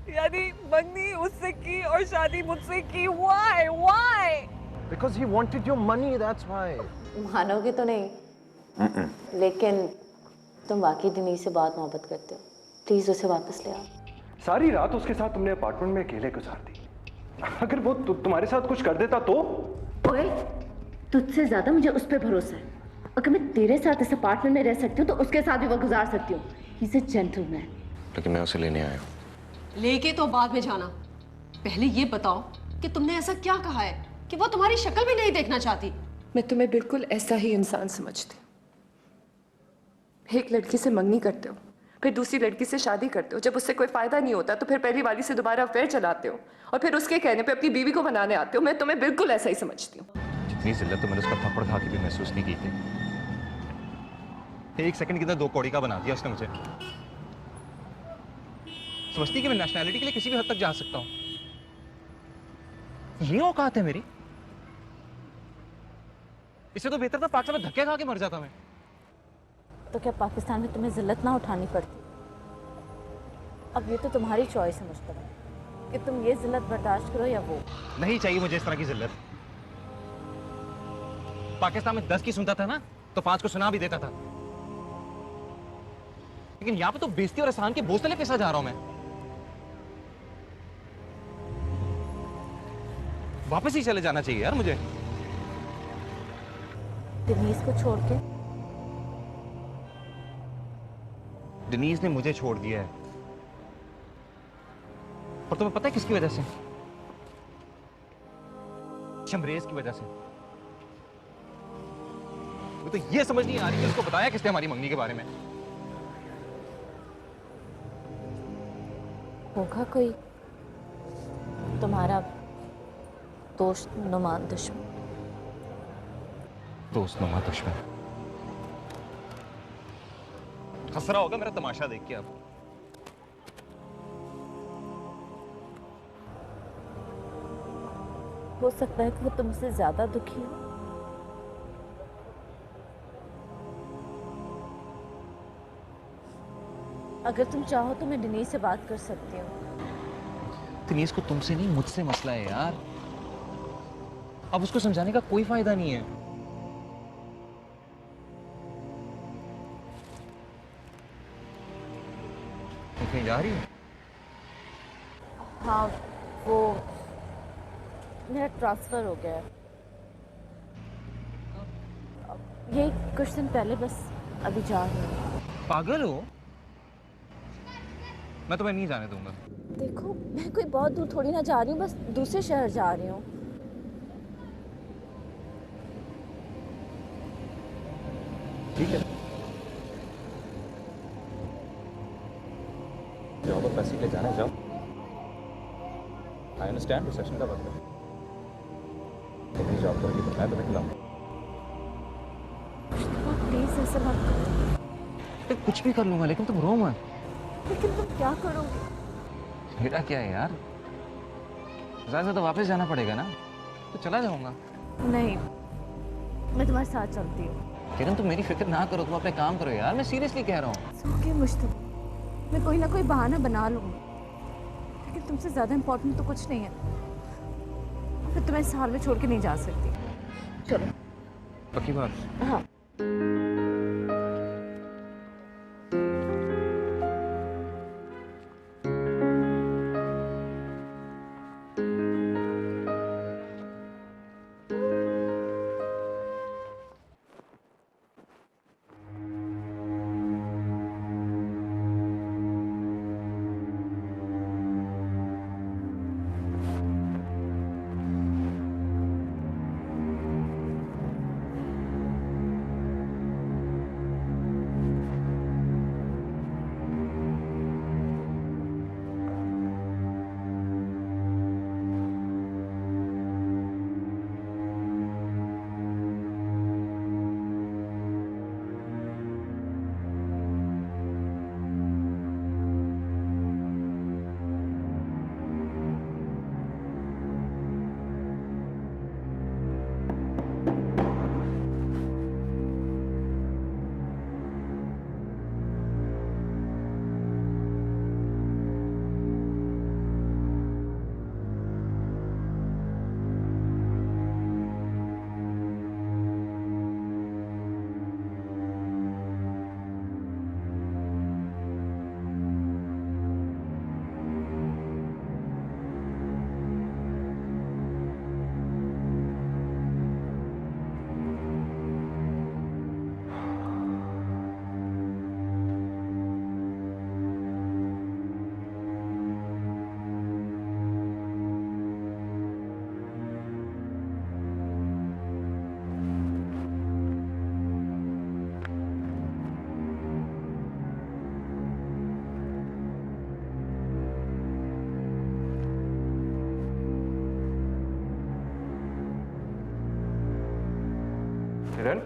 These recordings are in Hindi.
यानी मंगनी उससे की और शादी मुझसे की। Why? Why? Because he wanted your money, that's why. मानोगे तो नहीं, लेकिन तुम वाकई दिनीश से बहुत मोहब्बत करते हो। प्लीज उसे वापस ले आओ। सारी रात उसके साथ तुमने अपार्टमेंट में अकेले गुजार दी। अगर वो तुम्हारे साथ कुछ कर देता तो? ओए, तुझसे ज्यादा मुझे उस पर भरोसा है। अगर मैं तेरे साथ इस अपार्टमेंट में रह सकती हूँ तो उसके साथ भी वक्त गुजार सकती हूँ। He's a gentleman। लेकिन मैं उसे लेने आया हूँ। लेके तो बाद में जाना, पहले ये बताओ कि तुमने ऐसा क्या कहा है कि वो तुम्हारी शक्ल भी नहीं देखना चाहती। मैं तुम्हें बिल्कुल ऐसा ही इंसान समझती हूँ। एक लड़की से मंगनी करते हो, फिर दूसरी लड़की से शादी करते हो। जब उससे कोई फायदा नहीं होता तो फिर पहली वाली से दोबारा अफेयर चलाते हो और फिर उसके कहने पे अपनी बीवी को बनाने आते हो। मैं तुम्हें बिल्कुल ऐसा ही समझती हूँ। जितनी जिल्लत तो मैंने उसका थप्पड़ खा के भी महसूस नहीं की थी। एक सेकंड के अंदर 2 कौड़ी का बना दिया उसने मुझे। समझती कि मैं नेशनैलिटी के लिए किसी भी हद तक जा सकता हूं। ये औकात है मेरी। इससे तो बेहतर था पाकिस्तान में धक्के खा के मर जाता मैं। तो क्या पाकिस्तान में तुम्हें जिल्लत ना उठानी पड़ती? अब ये तो तुम्हारी चॉइस है मुस्तफा कि तुम ये जिल्लत बर्दाश्त करो या वो। नहीं चाहिए मुझे इस तरह की जिल्लत। पाकिस्तान में 10 की सुनता था ना तो 5 को सुना भी देता था, लेकिन यहां पे तो बेइज्जती और एहसान के बोझ तले पिसा जा रहा हूं मैं। वापस ही चले जाना चाहिए यार मुझे। दिनीश को छोड़ के? डिनीज ने मुझे छोड़ दिया है, और तुम्हें पता है किसकी वजह से? शमरेज की वजह से। वो तो ये समझ नहीं आ रही कि उसको बताया किसने हमारी मंगनी के बारे में। होगा कोई तुम्हारा दोस्त नुमा दुश्मन। दोस्त नुमा दुश्मन हंस रहा होगा मेरा तमाशा देख के। अब हो सकता है कि वो तुमसे ज्यादा दुखी हो। अगर तुम चाहो तो मैं दिनेश से बात कर सकती हूँ। दिनेश को तुमसे नहीं मुझसे मसला है यार। अब उसको समझाने का कोई फायदा नहीं है। कहीं जा रही हो? हाँ, वो मेरा ट्रांसफर हो गया है। यही कुछ दिन पहले, बस अभी जा रही हूँ। पागल हो? मैं तुम्हें नहीं जाने दूंगा। देखो, मैं कोई बहुत दूर थोड़ी ना जा रही हूँ, बस दूसरे शहर जा रही हूँ। ठीक है, जाओ, तो पैसे ले जाना, जाओ। आई अंडरस्टैंड रिसेप्शन का वक्त है, लेकिन जॉब करोगी तो मैं तुम्हें खिलाऊंगा। प्लीज ऐसा मत करो। मैं कुछ भी कर लूंगा, लेकिन तुम रो मत। लेकिन तुम क्या करोगे? मेरा क्या है यार, ज़्यादा तो वापस जाना पड़ेगा ना, तो चला जाऊंगा। नहीं, मैं तुम्हारे साथ चलती हूँ। किरण, तुम मेरी फिक्र ना करो, तुम अपने काम करो यार, मैं सीरियसली कह रहा हूँ। ओके मुश्तबा, मैं कोई ना कोई बहाना बना लूँगी, लेकिन तुमसे ज़्यादा इम्पोर्टेंट तो कुछ नहीं है। मैं तुम्हें इस हाल में छोड़ के नहीं जा सकती। चलो। पक्की बात? हाँ। किरण,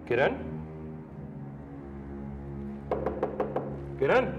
किरण, किरण,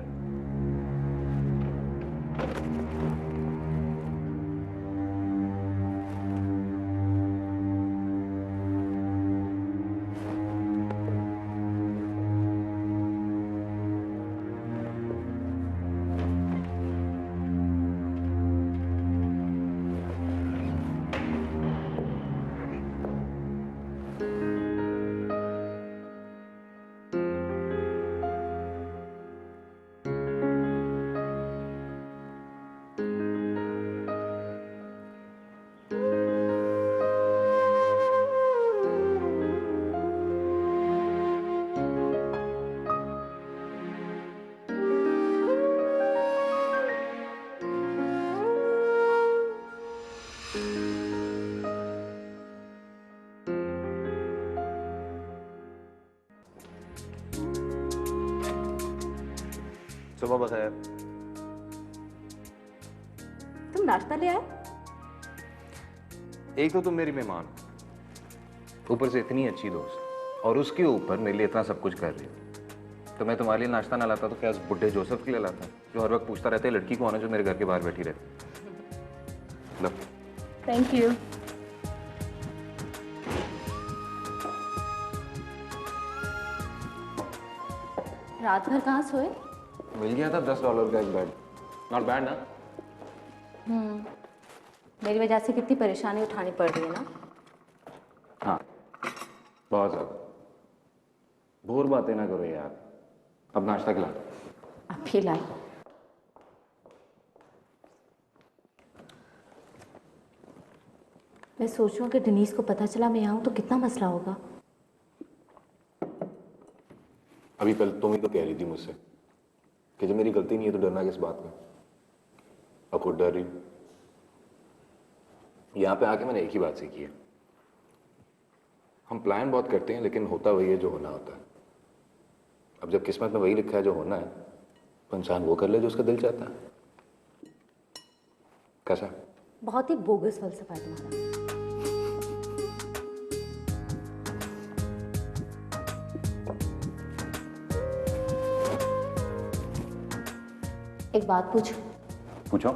सुबह बखैर। तुम नाश्ता ले आए? एक तो तुम मेरी मेहमान हो, ऊपर से इतनी अच्छी दोस्त, और उसके ऊपर मेरे लिए इतना सब कुछ कर रही हो। तो मैं तुम्हारे लिए नाश्ता ना लाता तो क्या उस बुढ़े जोसेफ के लिए लाता, जो हर वक्त पूछता रहता है लड़की कौन है जो मेरे घर के बाहर बैठी रहती। लो। Thank you. रात भर कहाँ सोए? मिल गया था $10 का एक बेड। नॉट बैड ना? मेरी वजह से कितनी परेशानी उठानी पड़ रही है ना। हाँ, बहुत ज्यादा। बोर बातें ना करो यार, अब नाश्ता खिला। अब भी लाई। मैं सोच रही हूँ कि डेनीस को पता चला मैं आऊँ तो कितना मसला होगा। अभी कल तुम ही तो कह रही थी मुझसे कि जब मेरी गलती नहीं है तो डरना किस बात का। अब खुद डर रही। यहाँ पे आके मैंने एक ही बात सीखी है, हम प्लान बहुत करते हैं लेकिन होता वही है जो होना होता है। अब जब किस्मत में वही लिखा है जो होना है तो इंसान वो कर ले जो उसका दिल चाहता है। कैसा? बहुत ही बोगस फलसफा है तुम्हारा। एक बात पूछूं? पूछो।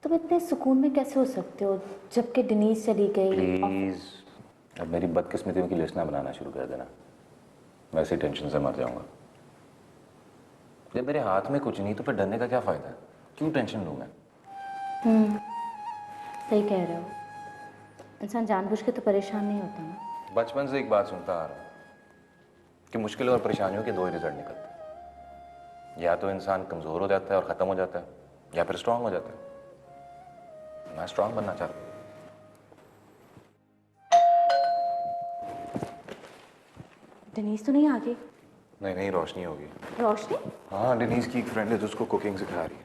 तुम इतने सुकून में कैसे हो सकते हो जबकि डेनीस चली गई? प्लीज अब मेरी बदकिस्मतियों की लिस्ट ना बनाना शुरू कर देना, वैसे टेंशन से मर जाऊंगा। जब मेरे हाथ में कुछ नहीं तो फिर डरने का क्या फायदा है? क्यों टेंशन लूं मैं? सही कह रहे हो, इंसान जानबूझ के तो परेशान नहीं होता ना। बचपन से एक बात सुनता आ रहा हूं कि मुश्किलों और परेशानियों के दो ही रिजल्ट निकलते हैं, या तो इंसान कमजोर हो जाता है और खत्म हो जाता है, या फिर स्ट्रांग हो जाता है। मैं स्ट्रांग बनना चाहता हूं। डेनीस तो नहीं आ गई? नहीं नहीं, रोशनी होगी। रोशनी? हाँ, डेनीस की एक फ्रेंड है जो उसको कुकिंग सिखा रही है।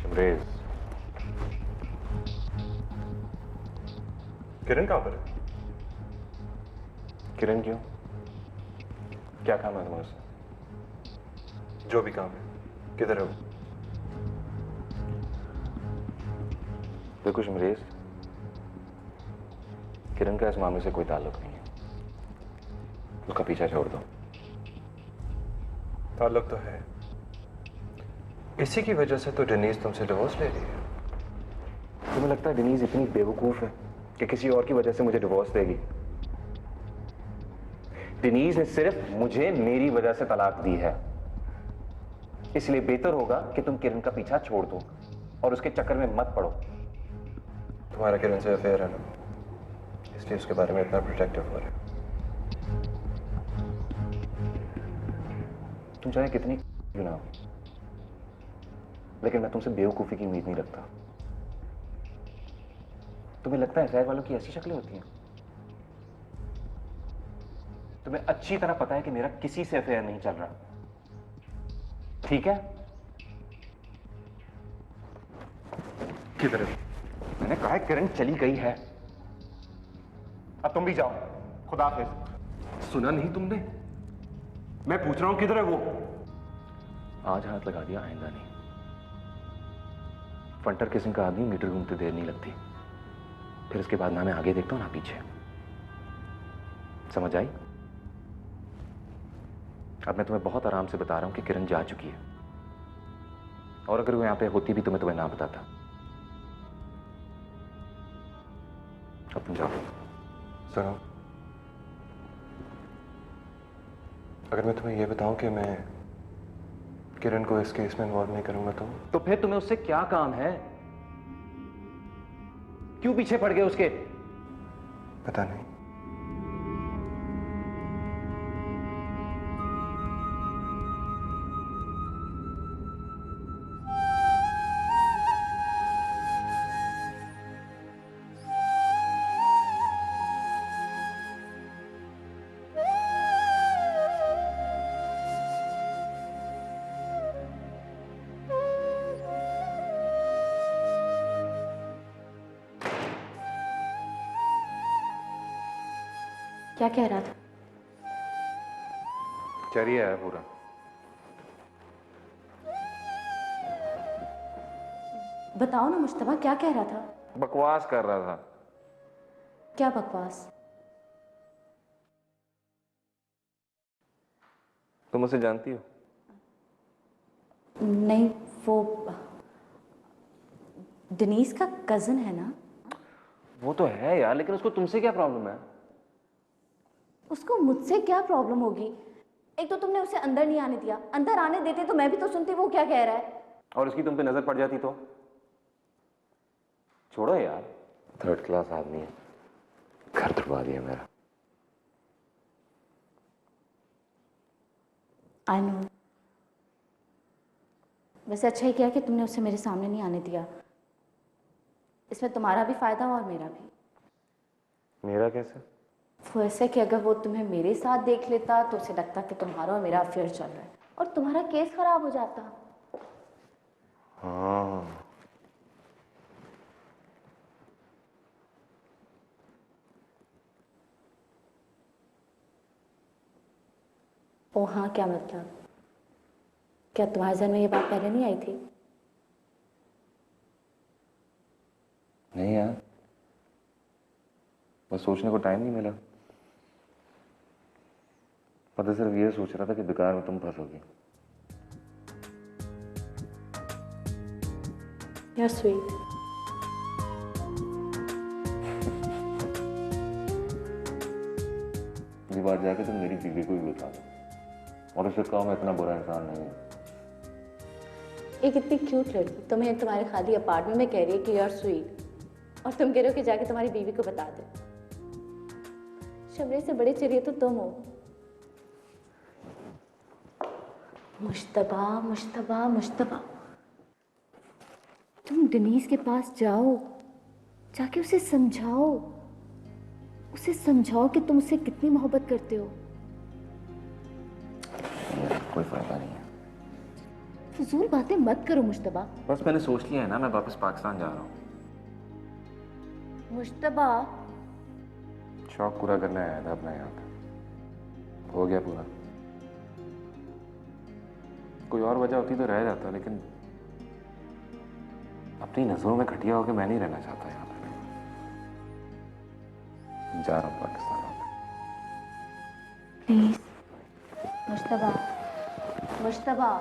शमरेज, किरण कहाँ पर है? किरण क्यों? क्या काम है तुम्हारे से? जो भी काम है, किधर है वो? देखो शमरेज, किरण का इस मामले से कोई ताल्लुक नहीं है, उसका पीछा छोड़ दो। ताल्लुक तो है, इसी की वजह से तो डेनीस तुमसे डिवोर्स ले रही है। तुम्हें लगता है डेनीस इतनी बेवकूफ है कि किसी और की वजह से मुझे डिवोर्स देगी? डेनीस ने सिर्फ मुझे मेरी वजह से तलाक दी है, इसलिए बेहतर होगा कि तुम किरण का पीछा छोड़ दो और उसके चक्कर में मत पड़ो। तुम्हारा किरण से अफेयर है ना, इसलिए उसके बारे में इतना प्रोटेक्टिव हो रहे हो। तुम चाहे कितनी क्यों ना हो, लेकिन मैं तुमसे बेवकूफी की उम्मीद नहीं रखता। तुम्हें लगता है अफेयर वालों की ऐसी शक्लें होती हैं? तुम्हें अच्छी तरह पता है कि मेरा किसी से अफेयर नहीं चल रहा। ठीक है? किधर है? मैंने कहा है किरण चली गई है। अब तुम भी जाओ। खुदा हाफिज। सुना नहीं तुमने? मैं पूछ रहा हूं किधर है वो? आज हाथ लगा दिया, आएगा नहीं। फंटर किसिंग का आदमी मीटर घूमते देर नहीं लगती। फिर उसके बाद ना मैं आगे देखता हूं ना पीछे। समझ आई? अब मैं तुम्हें बहुत आराम से बता रहा हूं कि किरण जा चुकी है, और अगर वो यहां पे होती भी तो मैं तुम्हें ना बताता। अब तुम जाओ। सुनो, अगर मैं तुम्हें यह बताऊं कि मैं किरण को इस केस में इन्वॉल्व नहीं करूंगा तो फिर तुम्हें उससे क्या काम है? क्यों पीछे पड़ गए उसके? पता नहीं। क्या कह रहा था? चरिया है पूरा। बताओ ना मुश्तबा, क्या कह रहा था? बकवास कर रहा था। क्या बकवास? तुम उसे जानती हो? नहीं, वो डिनीज का कजन है ना? वो तो है यार, लेकिन उसको तुमसे क्या प्रॉब्लम है? उसको मुझसे क्या प्रॉब्लम होगी? एक तो तुमने उसे अंदर नहीं आने दिया, अंदर आने देते तो मैं भी तो सुनती वो क्या कह रहा है। और उसकी तुम पे नजर पड़ जाती तो? छोड़ो यार, थर्ड क्लास आदमी है, घर तुड़वा दिया मेरा। I know. वैसे अच्छा ही किया कि तुमने उसे मेरे सामने नहीं आने दिया। इसमें तुम्हारा भी फायदा और मेरा भी। मेरा कैसे? वो ऐसे कि अगर वो तुम्हें मेरे साथ देख लेता तो उसे लगता कि तुम्हारा और मेरा अफेयर चल रहा है और तुम्हारा केस खराब हो जाता। हाँ, ओ हाँ, क्या मतलब? क्या तुम्हारे जहन में ये बात पहले नहीं आई थी? नहीं यार, बस सोचने को टाइम नहीं मिला। पता सिर्फ ये सोच रहा था कि बेकार में तुम फंसोगी। You're sweet. ये बात जाके तुम मेरी बीवी को भी बता दो, और उसे कहो मैं इतना बुरा इंसान नहीं हूँ। एक इतनी क्यूट लड़की तुम्हें तुम्हारे खाली अपार्टमेंट में कह रही है कि you're sweet, और तुम कह रहे हो कि जाके तुम्हारी बीवी को बता दे। शबरे से बड़े चरिए तो तुम हो। मुश्तबा, मुश्तबा, मुश्तबा, तुम डिनीज के पास जाओ, जाके उसे समझाओ, उसे समझाओ कि तुम उससे कितनी मोहब्बत करते हो। कोई फायदा नहीं है। फजूल बातें मत करो मुश्तबा। बस मैंने सोच लिया है ना, मैं वापस पाकिस्तान जा रहा हूँ। मुश्तबा, शौक पूरा करने आया था अपना, यहाँ पे हो गया पूरा। कोई और वजह होती तो रह जाता, लेकिन अपनी नजरों में घटिया होकर मैं नहीं रहना चाहता यहाँ पे। जा रहा हूँ पाकिस्तान। प्लीज मुश्तबा, मुश्तबा।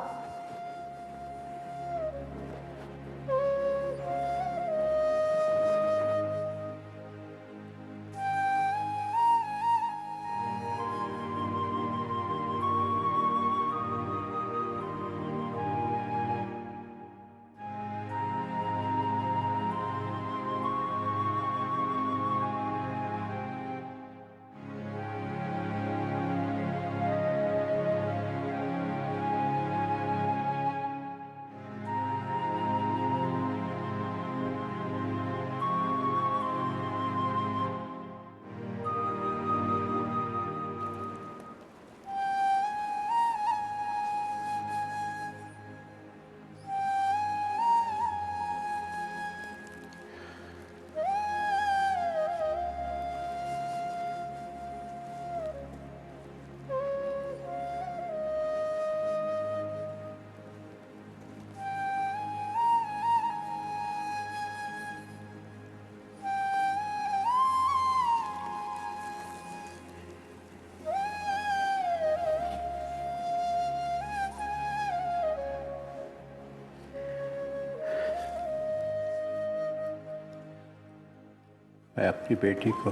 मैं अपनी बेटी को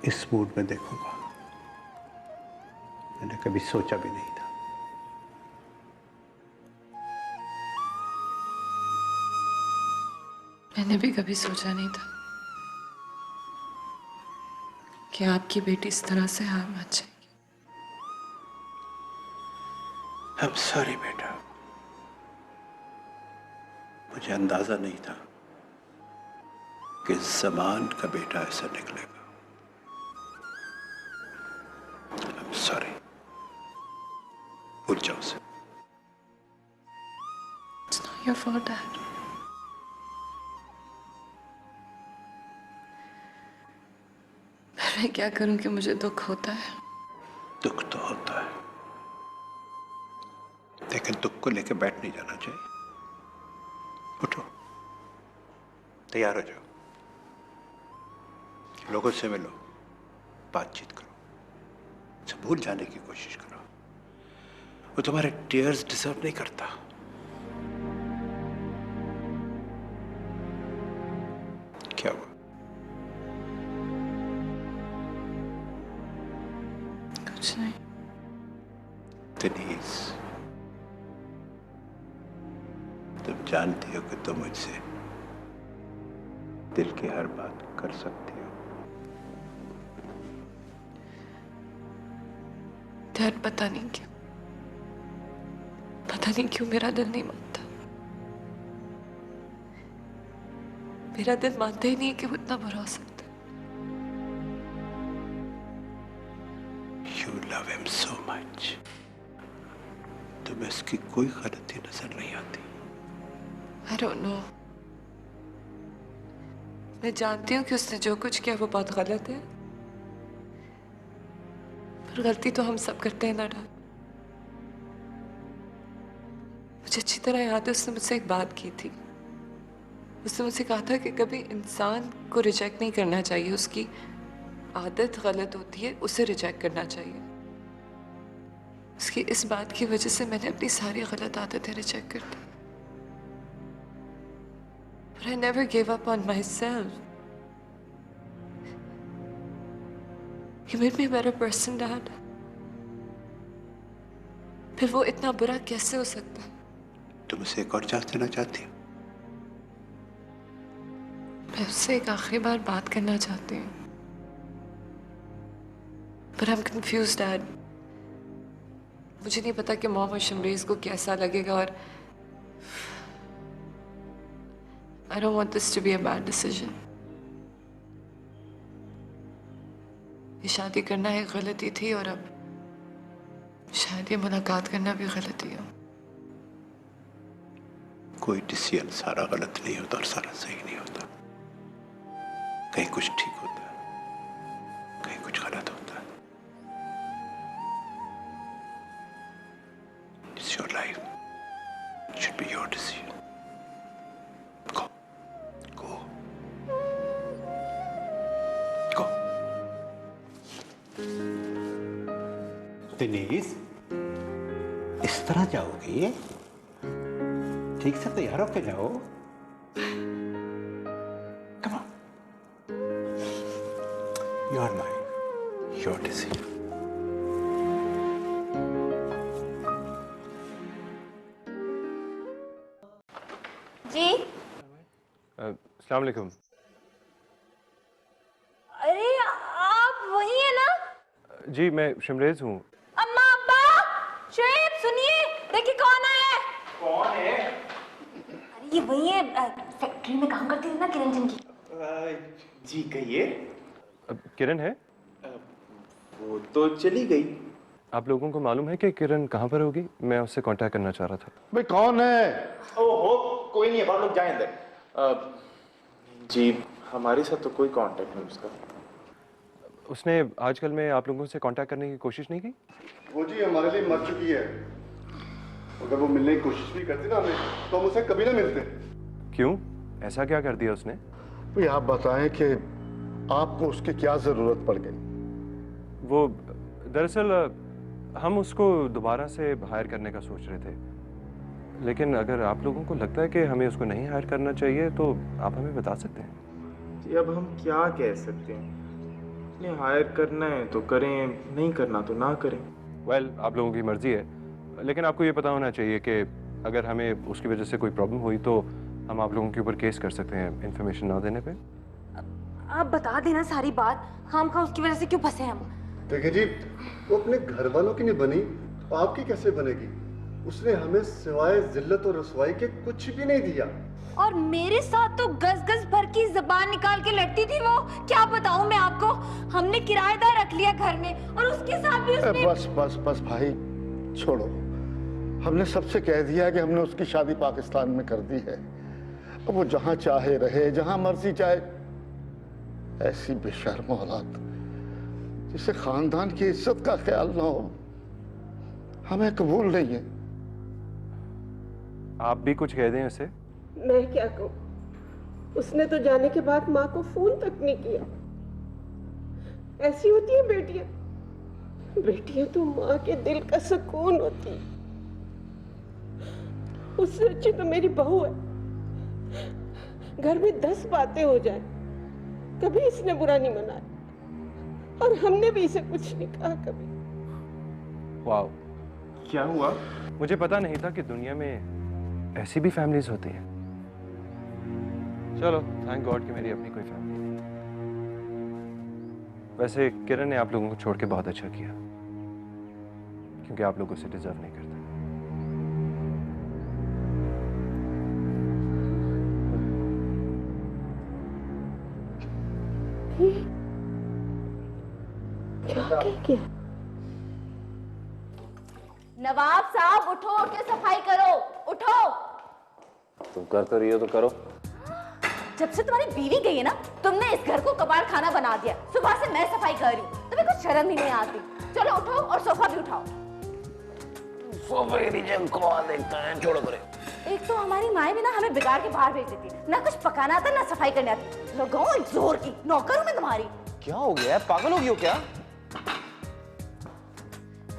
इस मूड में देखूंगा मैंने कभी सोचा भी नहीं था। मैंने भी कभी सोचा नहीं था कि आपकी बेटी इस तरह से हार मान जाएगी। I'm sorry बेटा, मुझे अंदाजा नहीं था कि ज़मान का बेटा ऐसा निकलेगा। I'm sorry, भूल जाओ उसे। It's not your fault, Dad. मैं क्या करूं कि मुझे दुख होता है। दुख तो होता है, लेकिन दुख को लेकर बैठ नहीं जाना चाहिए। उठो, तैयार हो जाओ, लोगों से मिलो, बातचीत करो, उसे भूल जाने की कोशिश करो। वो तुम्हारे टीयर्स डिजर्व नहीं करता। क्या हुआ? कुछ नहीं। डेनीज, तुम जानती हो कि तुम मुझसे दिल की हर बात कर सकती हो। डैड, पता नहीं क्यों मेरा दिल नहीं मानता। मेरा दिल मानता ही नहीं कि वो इतना बुरा हो सकता है। You love him so much. तुम्हें उसकी कोई गलती नजर नहीं आती। I don't know. मैं जानती हूँ कि उसने जो कुछ किया वो बहुत गलत है, पर गलती तो हम सब करते हैं ना डैड। मुझे अच्छी तरह याद है उसने मुझसे एक बात की थी। उसने मुझसे कहा था कि कभी इंसान को रिजेक्ट नहीं करना चाहिए, उसकी आदत गलत होती है, उसे रिजेक्ट करना चाहिए। उसकी इस बात की वजह से मैंने अपनी सारी गलत आदतें रिजेक्ट कर दी। But I never gave up on myself. He made me a better person, Dad. फिर वो इतना बुरा कैसे हो सकता है? तुम उसे एक और चांस देना चाहती हो? मैं उससे एक आखिरी बार बात करना चाहती हूँ। But I'm confused, Dad. मुझे नहीं पता कि मॉम और शमरेज को कैसा लगेगा, और I don't want this to be a bad decision. ये शादी करना एक गलती थी, और अब शायद ये मुलाकात करना भी गलती हो। कोई डिसीजन सारा गलत नहीं होता और सारा सही नहीं होता। कहीं कुछ ठीक होता है, कहीं कुछ गलत होता है। It's your life. It should be your decision. Go. Go. Go. Dinesh, इस तरह जाओगी? ठीक से तैयार होके जाओ। Come on. Your life, your decision. जी, अस्सलाम वालेकुम। अरे आप वही है ना? जी मैं शमरेज हूँ। अम्मा, अब्बा, शुएब, सुनिए, देखिए कौन आया है। कौन है? अरे ये वही है, फैक्ट्री में काम करती थी ना किरण जिनकी। जी कहिए। किरण है? वो तो चली गई। आप लोगों को मालूम है कि किरण कहाँ पर होगी? मैं उससे कांटेक्ट करना चाह रहा था। भाई कौन है? ओहो, कोई नहीं है, आप लोग जाएं अंदर। जी हमारे साथ तो कोई कांटेक्ट नहीं उसका। उसने आजकल में आप लोगों से कांटेक्ट करने की कोशिश नहीं की? वो जी हमारे लिए मर चुकी है। अगर वो मिलने की कोशिश भी करती ना हमें, तो हम उससे कभी ना मिलते। क्यों? ऐसा क्या कर दिया उसने? भाई आप बताएं कि आपको उसकी क्या जरूरत पड़ गई? वो दरअसल हम उसको दोबारा से हायर करने का सोच रहे थे, लेकिन अगर आप लोगों को लगता है कि हमें उसको नहीं हायर करना चाहिए तो आप हमें बता सकते हैं। जी अब हम क्या कह सकते हैं, नहीं हायर करना है तो करें, नहीं करना तो ना करें। वेल आप लोगों की मर्जी है, लेकिन आपको ये पता होना चाहिए कि अगर हमें उसकी वजह से कोई प्रॉब्लम हुई तो हम आप लोगों के ऊपर केस कर सकते हैं इन्फॉर्मेशन ना देने पे। आप बता देना सारी बात, हम खा उसकी वजह से क्यों फंसे हम। देखिए जी, वो अपने घर वालों की नहीं बनी तो आपकी कैसे बनेगी? उसने हमें सिवाय जिल्लत और रसवाई के कुछ भी नहीं दिया। और मेरे साथ तो गज गज भर की जबान निकाल के लड़ती थी वो, क्या बताऊं मैं आपको। हमने किराएदार रख लिया घर में और उसके साथ भी उसने... बस बस बस भाई छोड़ो, हमने सबसे कह दिया कि हमने उसकी शादी पाकिस्तान में कर दी है। अब वो जहां चाहे रहे, जहां मर्जी चाहे। ऐसी बेशर्म औलाद जिसे खानदान की इज्जत का ख्याल ना हो, हमें कबूल नहीं है। आप भी कुछ कह दें उसे। मैं क्या कहूँ, उसने तो जाने के बाद माँ को फोन तक नहीं किया। ऐसी होती है बेटियां, बेटियां तो माँ के दिल का सुकून होती है। उससे अच्छी तो मेरी बहू है। घर में 10 बातें हो जाए, कभी इसने बुरा नहीं मनाया और हमने भी इसे कुछ नहीं कहा कभी। वाह, क्या हुआ? मुझे पता नहीं था कि दुनिया में ऐसी भी फैमिलीज होती हैं। चलो थैंक गॉड कि मेरी अपनी कोई फैमिली है। वैसे किरण ने आप लोगों को छोड़ के बहुत अच्छा किया, क्योंकि आप लोग उसे डिजर्व नहीं करते। क्या? नवाब साहब उठो, उठ के सफाई करो, उठो। तुम कर तो रही हो तो करो। जब से तुम्हारी बीवी गई है ना, तुमने इस घर को कबाड़ खाना बना दिया। सुबह से मैं सफाई कर रही हूँ, तुम्हें कुछ शर्म ही नहीं आती। चलो उठो और सोफा भी उठाओ। सोफे के नीचे कौन देखता है, छोड़ो करे। एक तो हमारी माए भी ना हमें बिगाड़ के बाहर भेज देती, ना कुछ पकाना आता ना सफाई करनी आती। लगाओ एक जोर की, नौकर हूं मैं तुम्हारी। क्या हो गया, पागल हो गई हो क्या?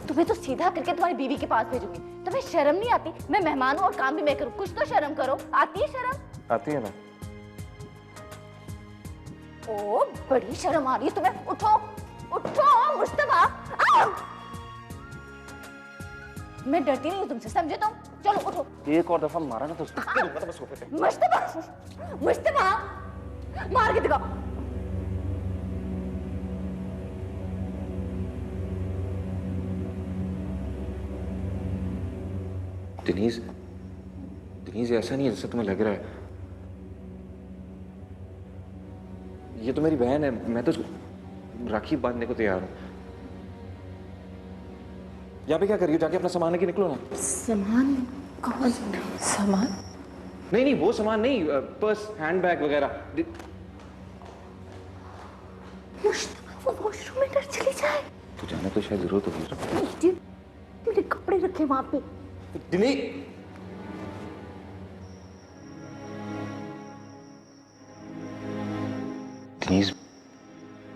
तुम्हें तो सीधा करके तुम्हारी बीवी के पास भेजूंगी। तुम्हें शर्म नहीं आती? मैं मेहमान हूँ और काम भी मैं करूँ, कुछ तो शर्म करो। आती है शर्म? आती है ना। ओ बड़ी शर्म आ रही है तुम्हें। उठो उठो मुश्तबा। मैं डरती नहीं हूँ तुमसे, समझे तुम? चलो उठो। एक और दफा मारा ना तो दूंगा तो सोफे पे। मुश्तबा, मुश्तबा मार के दिखाओ। डिनीज, डिनीज ऐसा नहीं है जैसा तुम्हें लग रहा है। ये तो मेरी बहन है, मैं तो राखी बांधने को तैयार हूं। यहाँ पे क्या कर रही हो? जाके अपना सामान लेके निकलो ना। सामान? कौन सामान? नहीं नहीं वो सामान नहीं, पर्स, हैंडबैग वगैरह। मुश्तबा वो वॉशरूम में डर चली जाए। तो जाने तो शायद जरूरत होगी। मेरे कपड़े रखे वहां पे। डिनी, डिनीज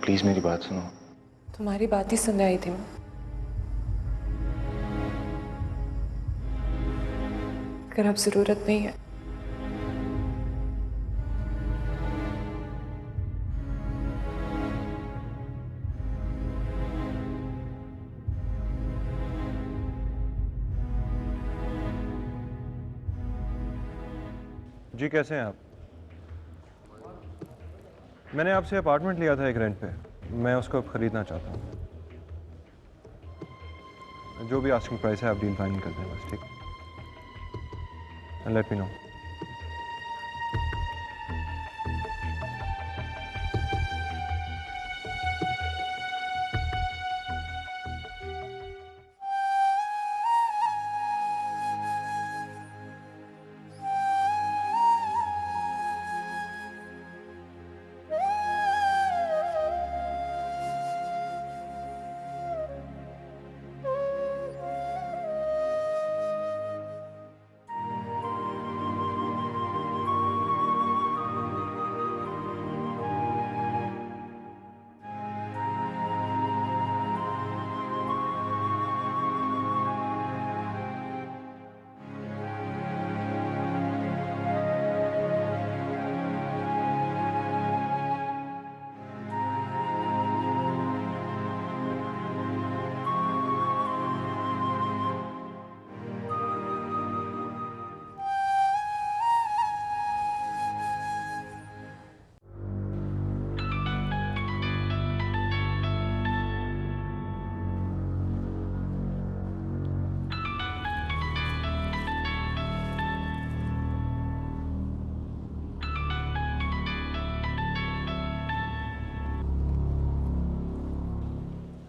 प्लीज मेरी बात सुनो। तुम्हारी बात ही सुनने आई थी मैं। अगर अब जरूरत नहीं है जी। कैसे हैं आप? मैंने आपसे अपार्टमेंट लिया था एक रेंट पे, मैं उसको अब खरीदना चाहता हूँ। जो भी आस्किंग प्राइस है आप डील फाइनल कर दें बस, ठीक? And let me know.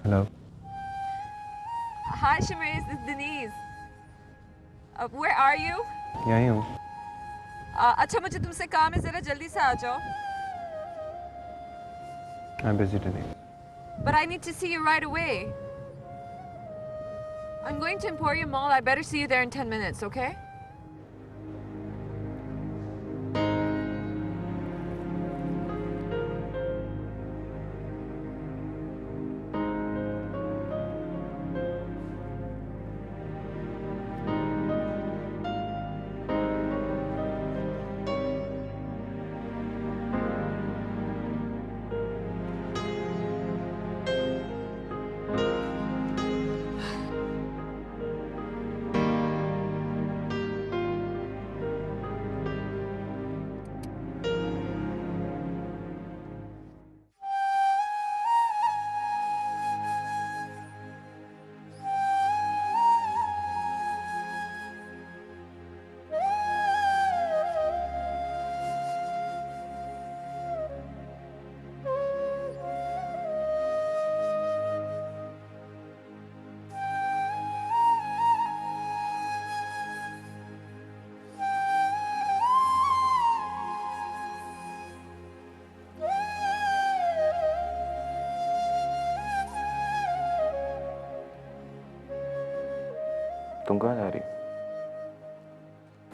Hello. Hi, Shamiz, it's Denise. Where are you? यहीं हूँ। अच्छा मुझे तुमसे काम है, जरा जल्दी से आ जाओ. I'm busy today. But I need to see you right away. I'm going to Emporium Mall. I better see you there in 10 minutes, okay? तुम कहाँ जा रही?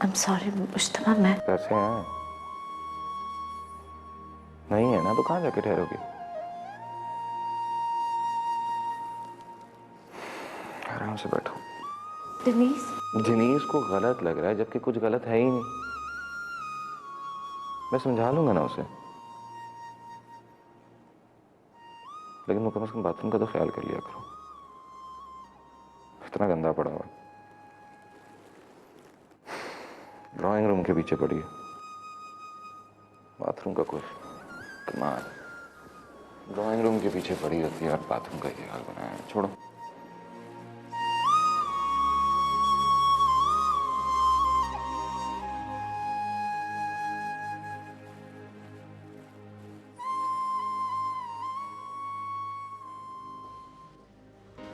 I'm sorry, मुश्तबा मैं पैसे हैं? नहीं है ना तो कहाँ जाके ठहरोगी? आराम से बैठो। दिनीस जिनीस को गलत लग रहा है जबकि कुछ गलत है ही नहीं। मैं समझा लूंगा ना उसे, लेकिन वो कम से कम बाथरूम का तो ख्याल कर लिया करो। इतना गंदा पड़ा हुआ। ड्राइंग रूम के पीछे पड़ी है। बाथरूम का कुछ कमाल। ड्राइंग रूम के पीछे पड़ी रहती है और बाथरूम का ये हाल बनाया है। छोड़ो।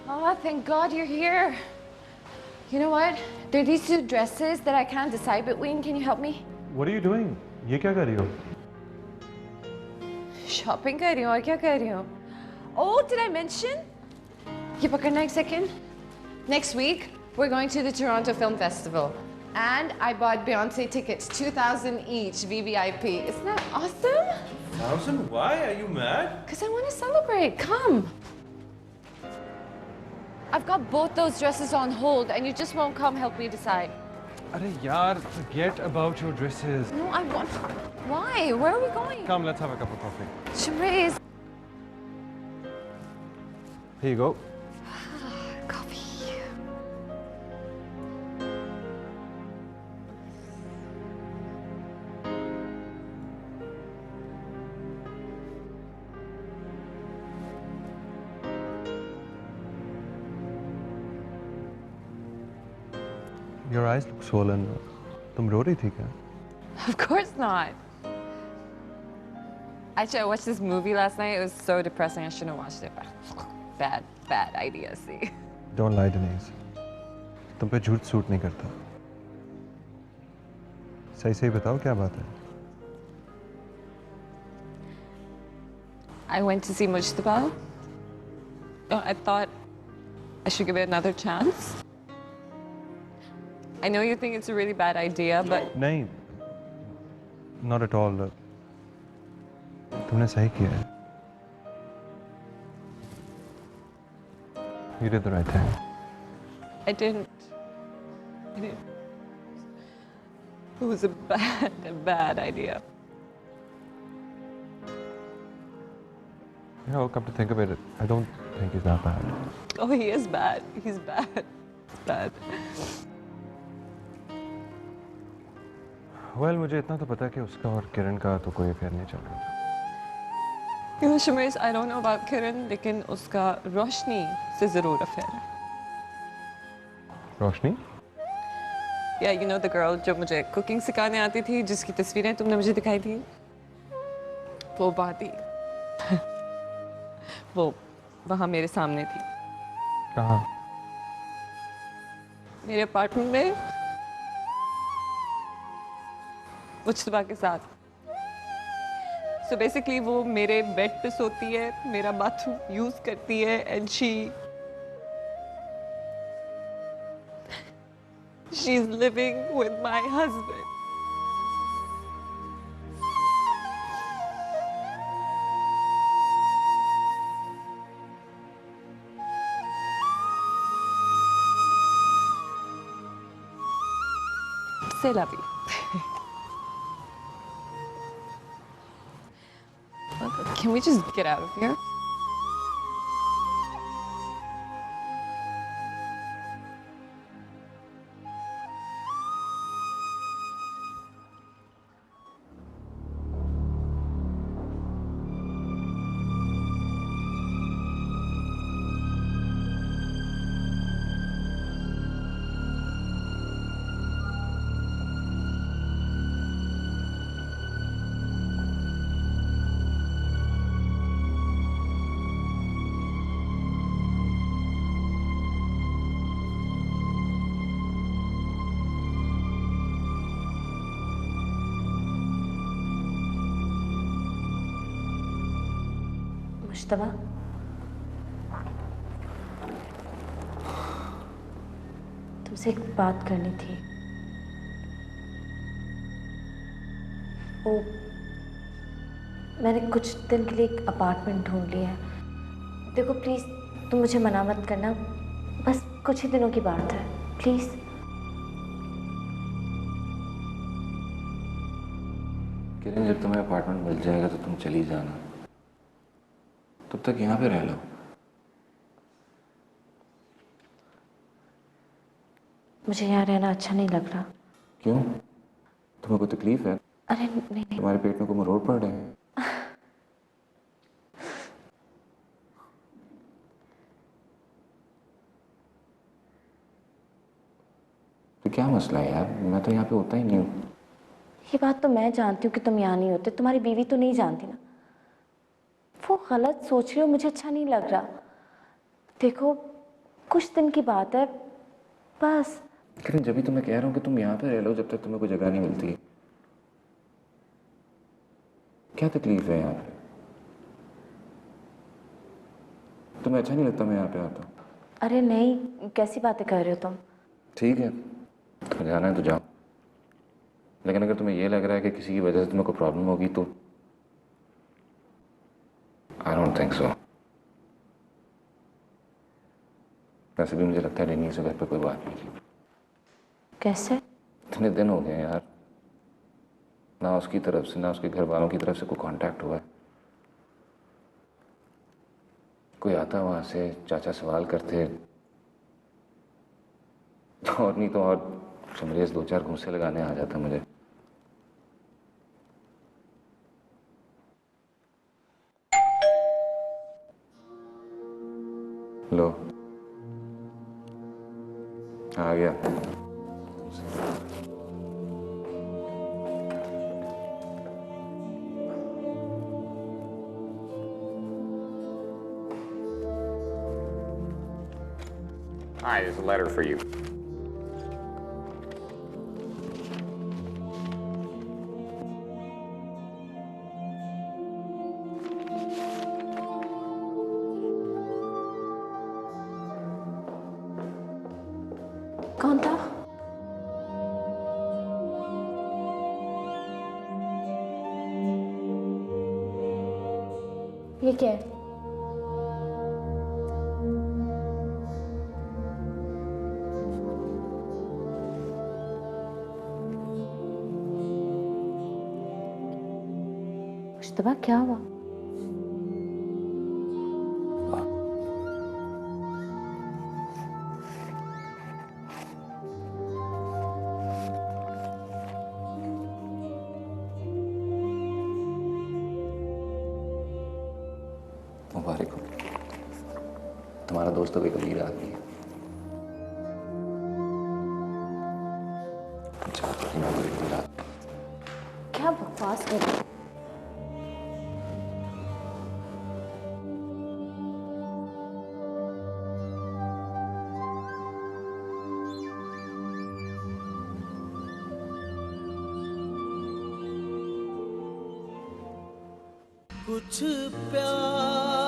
Oh, thank God you're here. You know what? There are these two dresses that I can't decide between. Can you help me? What are you doing? ये क्या कर रही हो? Shopping कर रही हूँ और क्या कर रही हूँ? Oh, did I mention? ये पकड़ना एक second. Next week, we're going to the Toronto Film Festival. And I bought Beyonce tickets, 2,000 each, VVIP. Isn't that awesome? 1,000? Why? Are you mad? Because I want to celebrate. Come. I've got both those dresses on hold and you just won't come help me decide. अरे यार, forget about your dresses. No, I want... Why? Where are we going? Come, let's have a cup of coffee. Shamiz. Here you go. Coffee. Your eyes look swollen. तुम रो रही थी क्या? Of course not. Actually, I watched this movie last night. It was so depressing. I shouldn't have watched it. Bad idea, see. Don't lie, Denise. तुम पे झूठ सूट नहीं करता। सही बताओ क्या बात है? I went to see Mujtaba. I thought I should give it another chance. I know you think it's a really bad idea, but... नहीं, not at all. तुमने सही किया है. You did the right thing. I didn't. It was a bad idea. You know, come to think of it, I don't think he's that bad. Oh, he is bad. He's bad. Bad. Well, मुझे इतना तो पता है कि उसका और किरण का तो कोई अफेयर नहीं चल रहा था. You know, Shamiz, I don't know about Kiran, लेकिन उसका रोशनी से जरूर अफेयर है. रोशनी? Yeah, you know the girl जो मुझे कुकिंग सिखाने आती थी, जिसकी तस्वीरें तुमने मुझे दिखाई थी. वो बात ही. वो वहां मेरे सामने थी, कहाँ? मेरे अपार्टमेंट में, मुश्तबा के साथ। सो बेसिकली वो मेरे बेड पे सोती है, मेरा बाथरूम यूज करती है, and she is living with my husband. C'est la vie. Can we just get out of here? Mushtaba, तुमसे एक बात करनी थी। वो मैंने कुछ दिन के लिए एक अपार्टमेंट ढूंढ लिया है। देखो प्लीज़, तुम मुझे मना मत करना, बस कुछ ही दिनों की बात है, प्लीज़। किरण, जब तुम्हें अपार्टमेंट मिल जाएगा तो तुम चली जाना, तब तक यहाँ पे रह लो। मुझे यहाँ रहना अच्छा नहीं लग रहा। क्यों? तुम्हें कोई तकलीफ है? अरे नहीं नहीं, तुम्हारे पेट में कोई मरोड़ पड़ रहे हैं? तो क्या मसला है यार? मैं तो यहाँ पे होता ही नहीं हूँ। ये बात तो मैं जानती हूँ कि तुम यहाँ नहीं होते, तुम्हारी बीवी तो नहीं जानती ना। वो गलत सोच रही हो, मुझे अच्छा नहीं लग रहा। देखो, कुछ दिन की बात है बस। लेकिन जब भी तो मैं कह रहा हूँ कि तुम यहाँ पे रह लो जब तक तुम्हें कोई जगह नहीं मिलती। क्या तकलीफ है यहाँ पे? तुम्हें अच्छा नहीं लगता मैं यहाँ पे आता हूँ? अरे नहीं, कैसी बातें कर रहे हो तुम? ठीक है, तुम्हें जाना है तो जाओ, लेकिन अगर तुम्हें ये लग रहा है कि किसी की वजह से तुम्हें कोई प्रॉब्लम होगी तो I don't think so. वैसे भी मुझे लगता है डेनी से घर पे कोई बात नहीं थी। कैसे? इतने दिन हो गए यार, ना उसकी तरफ से ना उसके घर वालों की तरफ से कोई कांटेक्ट हुआ है। कोई आता वहां से, चाचा सवाल करते, और नहीं तो और समरेश 2-4 घूंसे लगाने आ जाता मुझे। लो, आ गया। Hi, there's a letter for you. कौन था? ये क्या है? मुश्तबा, क्या हुआ? मुबारक हो, तुम्हारा दोस्त तो एक अमीर आदमी है। क्या बकवास कर रहे हो? कुछ प्यार